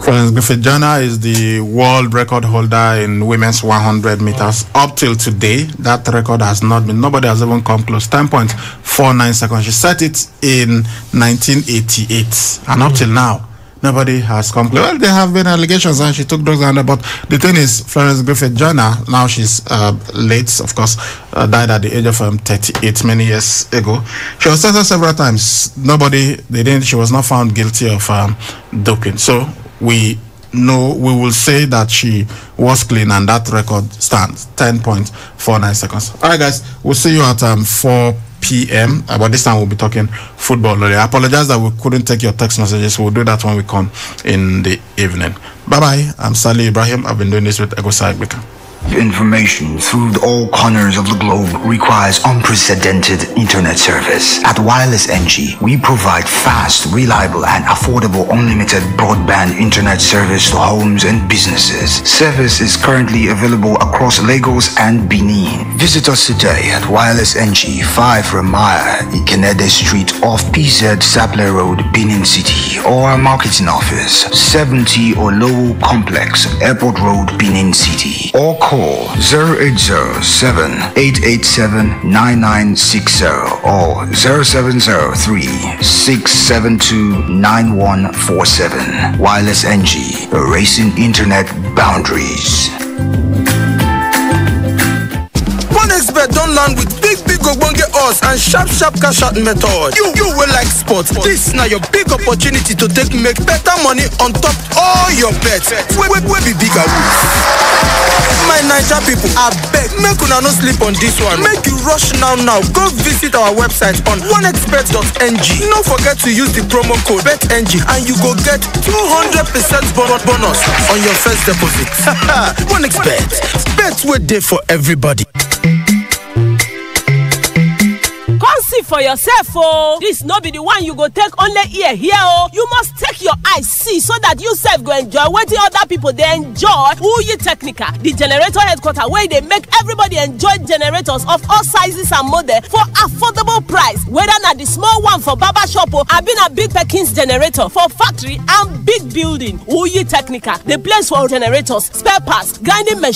Florence Griffith Joyner is the world record holder in women's 100 meters. Up till today, that record has not been, nobody has even come close. 10.49 seconds. She set it in 1988, and up till now, nobody has come close. Well, there have been allegations and she took drugs under, but the thing is, Florence Griffith Joyner, now she's late, of course, died at the age of 38 many years ago. She was tested several times. She was not found guilty of doping. So we no, we will say that she was clean, and that record stands 10.49 seconds. All right, guys, we'll see you at 4 p.m. But this time we'll be talking football. I apologize that we couldn't take your text messages. We'll do that when we come in the evening. Bye-bye. I'm Salih Ibrahim. I've been doing this with Ego Sagbika. Information through all corners of the globe requires unprecedented internet service. At Wireless NG, we provide fast, reliable, and affordable unlimited broadband internet service to homes and businesses. Service is currently available across Lagos and Benin. Visit us today at Wireless NG, 5 Ramaya, Ikenede Street off PZ Sapler Road, Benin City, or our marketing office, 70 Olowo Complex, Airport Road, Benin City, or call 0807-887-9960 or 0703-672-9147. Wireless NG, erasing internet boundaries. OneXBet don't land with big ogbonge odds and sharp cash out method. You will like sports. This now your big opportunity to make better money on top all your bets. We be bigger. My Naija people, I beg, make una no sleep on this one. Make you rush now. Go visit our website on onexbet.ng. Don't forget to use the promo code BETNG and you go get 200% bonus on your first deposit. OneXBet, bet with day for everybody. Come see for yourself, oh. This no be the one you go take only ear here, oh. You must take your eyes see so that you self go enjoy what the other people they enjoy. Uyi Technica, the generator headquarter where they make everybody enjoy generators of all sizes and models for affordable price. Whether not the small one for barber shop or I've been a big Perkins generator for factory and big building. Uyi Technica, the place for generators, spare parts, grinding machines.